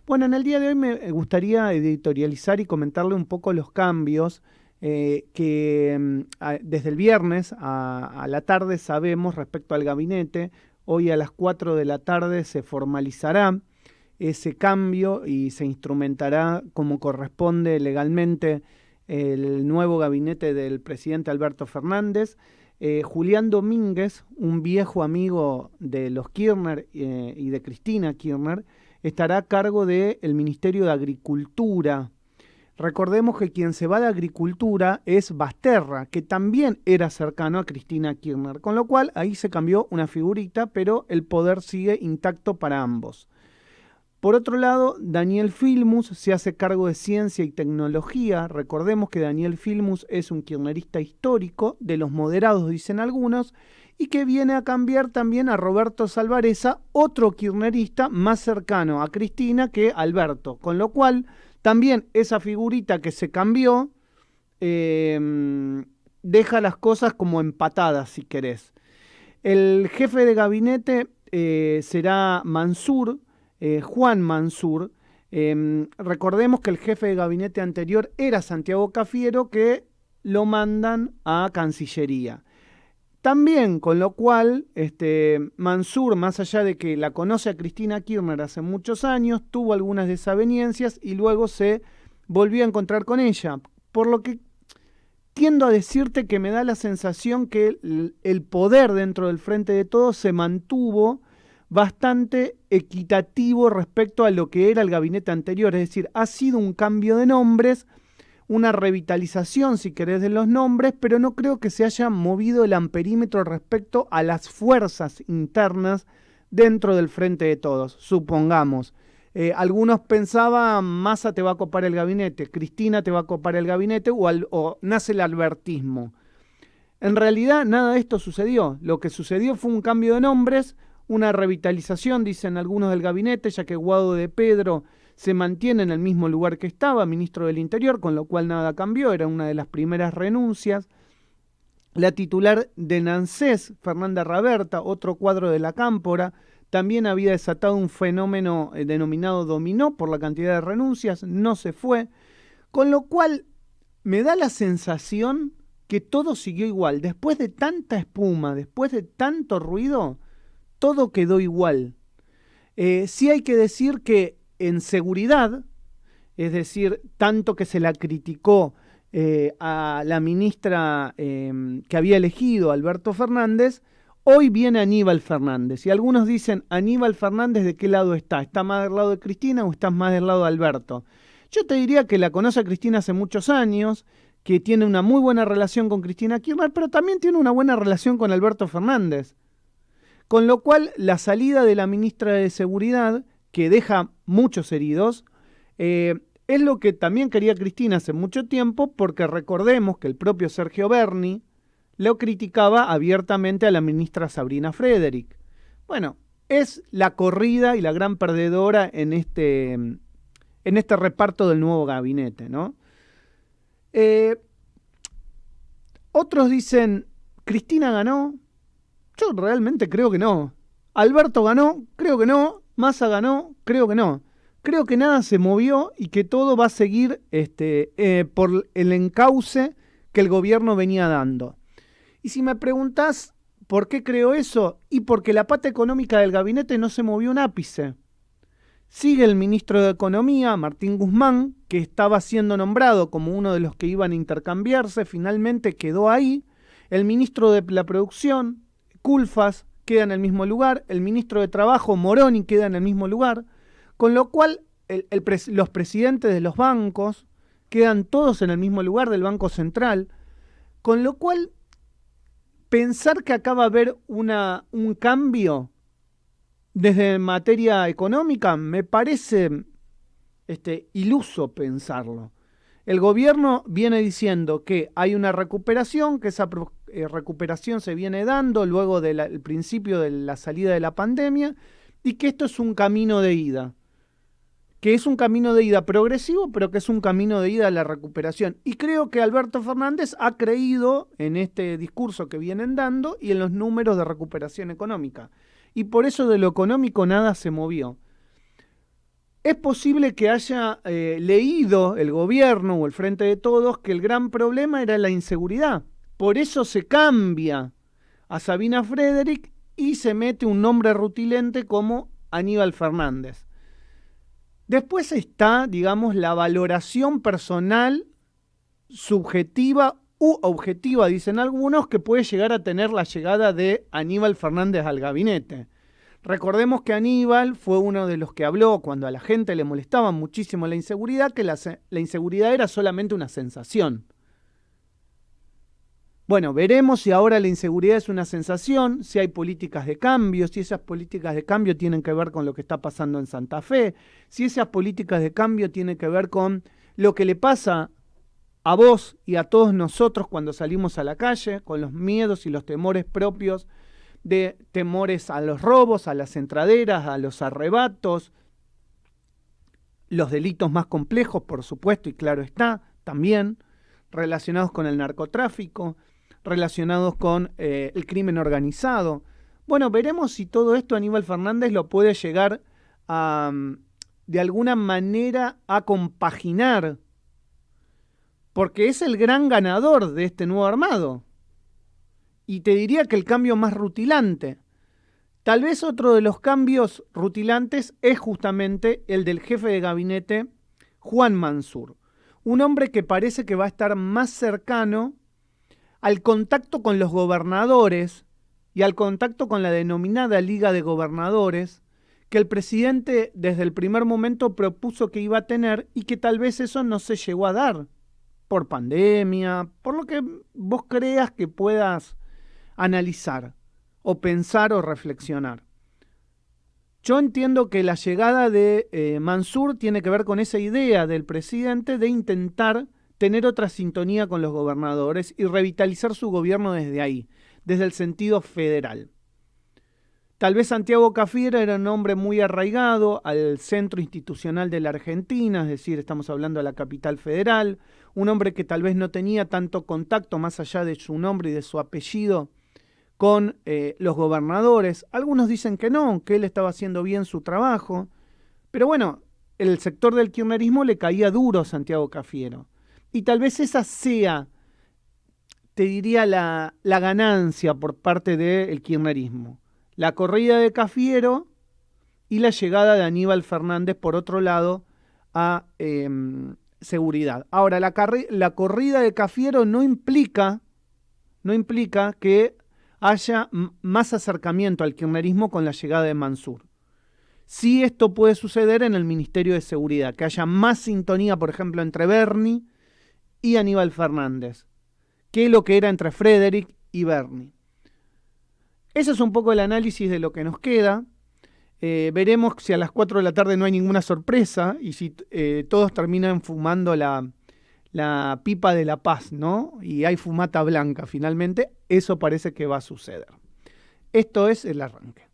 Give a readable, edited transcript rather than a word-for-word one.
Bueno, en el día de hoy me gustaría editorializar y comentarle un poco los cambios desde el viernes a la tarde sabemos respecto al gabinete. Hoy a las 4 de la tarde se formalizará ese cambio y se instrumentará como corresponde legalmente el nuevo gabinete del presidente Alberto Fernández. Julián Domínguez, un viejo amigo de los Kirchner y de Cristina Kirchner, estará a cargo del Ministerio de Agricultura. Recordemos que quien se va de Agricultura es Basterra, que también era cercano a Cristina Kirchner, con lo cual ahí se cambió una figurita, pero el poder sigue intacto para ambos. Por otro lado, Daniel Filmus se hace cargo de Ciencia y Tecnología. Recordemos que Daniel Filmus es un kirchnerista histórico, de los moderados dicen algunos, y que viene a cambiar también a Roberto Salvarezza, otro kirchnerista más cercano a Cristina que Alberto, con lo cual también esa figurita que se cambió deja las cosas como empatadas, si querés. El jefe de gabinete será Mansur, Juan Mansur. Recordemos que el jefe de gabinete anterior era Santiago Cafiero, que lo mandan a Cancillería. También, con lo cual, Mansur, más allá de que la conoce a Cristina Kirchner hace muchos años, tuvo algunas desavenencias y luego se volvió a encontrar con ella. Por lo que tiendo a decirte que me da la sensación que el poder dentro del Frente de Todos se mantuvo bastante equitativo respecto a lo que era el gabinete anterior. Es decir, ha sido un cambio de nombres, una revitalización, si querés, de los nombres, pero no creo que se haya movido el amperímetro respecto a las fuerzas internas dentro del Frente de Todos. Supongamos, algunos pensaban, Massa te va a copar el gabinete, Cristina te va a copar el gabinete, o nace el albertismo. En realidad, nada de esto sucedió. Lo que sucedió fue un cambio de nombres, una revitalización, dicen algunos del gabinete, ya que Guado de Pedro se mantiene en el mismo lugar que estaba, ministro del Interior, con lo cual nada cambió, era una de las primeras renuncias. La titular de NANSES, Fernanda Raberta, otro cuadro de la Cámpora, también había desatado un fenómeno denominado dominó por la cantidad de renuncias, no se fue, con lo cual me da la sensación que todo siguió igual. Después de tanta espuma, después de tanto ruido, todo quedó igual. Sí hay que decir que en seguridad, es decir, tanto que se la criticó a la ministra que había elegido, Alberto Fernández, hoy viene Aníbal Fernández. Y algunos dicen, Aníbal Fernández, ¿de qué lado está? ¿Está más del lado de Cristina o está más del lado de Alberto? Yo te diría que la conoce a Cristina hace muchos años, que tiene una muy buena relación con Cristina Kirchner, pero también tiene una buena relación con Alberto Fernández. Con lo cual, la salida de la ministra de Seguridad, que deja muchos heridos, es lo que también quería Cristina hace mucho tiempo, porque recordemos que el propio Sergio Berni lo criticaba abiertamente a la ministra Sabrina Frederick. Bueno, es la corrida y la gran perdedora en este reparto del nuevo gabinete, ¿no? Otros dicen, ¿Cristina ganó? Yo realmente creo que no. Alberto ganó, creo que no. Massa ganó, creo que no. Creo que nada se movió y que todo va a seguir por el encauce que el gobierno venía dando. Y si me preguntás por qué creo eso, y porque la pata económica del gabinete no se movió un ápice. Sigue el ministro de Economía, Martín Guzmán, que estaba siendo nombrado como uno de los que iban a intercambiarse, finalmente quedó ahí. El ministro de la Producción, Culfas, queda en el mismo lugar. El ministro de Trabajo, Moroni, queda en el mismo lugar. Con lo cual, los presidentes de los bancos quedan todos en el mismo lugar del Banco Central. Con lo cual, pensar que acá va a haber un cambio desde materia económica me parece iluso pensarlo. El gobierno viene diciendo que hay una recuperación, que esa recuperación se viene dando luego del principio de la salida de la pandemia y que esto es un camino de ida. Que es un camino de ida progresivo, pero que es un camino de ida a la recuperación. Y creo que Alberto Fernández ha creído en este discurso que vienen dando y en los números de recuperación económica. Y por eso de lo económico nada se movió. Es posible que haya leído el gobierno o el Frente de Todos que el gran problema era la inseguridad. Por eso se cambia a Sabina Frederick y se mete un nombre rutilante como Aníbal Fernández. Después está, digamos, la valoración personal, subjetiva u objetiva, dicen algunos, que puede llegar a tener la llegada de Aníbal Fernández al gabinete. Recordemos que Aníbal fue uno de los que habló cuando a la gente le molestaba muchísimo la inseguridad, que la inseguridad era solamente una sensación. Bueno, veremos si ahora la inseguridad es una sensación, si hay políticas de cambio, si esas políticas de cambio tienen que ver con lo que está pasando en Santa Fe, si esas políticas de cambio tienen que ver con lo que le pasa a vos y a todos nosotros cuando salimos a la calle, con los miedos y los temores propios, de temores a los robos, a las entraderas, a los arrebatos, los delitos más complejos, por supuesto, y claro está, también relacionados con el narcotráfico, relacionados con el crimen organizado. Bueno, veremos si todo esto Aníbal Fernández lo puede llegar a, de alguna manera, a compaginar, porque es el gran ganador de este nuevo armado. Y te diría que el cambio más rutilante. Tal vez otro de los cambios rutilantes es justamente el del jefe de gabinete, Juan Mansur. Un hombre que parece que va a estar más cercano al contacto con los gobernadores y al contacto con la denominada Liga de Gobernadores, que el presidente desde el primer momento propuso que iba a tener y que tal vez eso no se llegó a dar por pandemia, por lo que vos creas que puedas analizar o pensar o reflexionar. Yo entiendo que la llegada de Mansur tiene que ver con esa idea del presidente de intentar tener otra sintonía con los gobernadores y revitalizar su gobierno desde ahí, desde el sentido federal. Tal vez Santiago Cafiero era un hombre muy arraigado al centro institucional de la Argentina, es decir, estamos hablando de la capital federal, un hombre que tal vez no tenía tanto contacto más allá de su nombre y de su apellido con los gobernadores. Algunos dicen que no, que él estaba haciendo bien su trabajo, pero bueno, el sector del kirchnerismo le caía duro a Santiago Cafiero. Y tal vez esa sea, te diría, la ganancia por parte del kirchnerismo. La corrida de Cafiero y la llegada de Aníbal Fernández, por otro lado, a seguridad. Ahora, la corrida de Cafiero no implica que haya más acercamiento al kirchnerismo con la llegada de Mansur. Sí, esto puede suceder en el Ministerio de Seguridad, que haya más sintonía, por ejemplo, entre Bernie y Aníbal Fernández, que lo que era entre Frederick y Bernie. Ese es un poco el análisis de lo que nos queda. Veremos si a las 4 de la tarde no hay ninguna sorpresa y si todos terminan fumando la pipa de la paz, ¿no? Y hay fumata blanca finalmente. Eso parece que va a suceder. Esto es el arranque.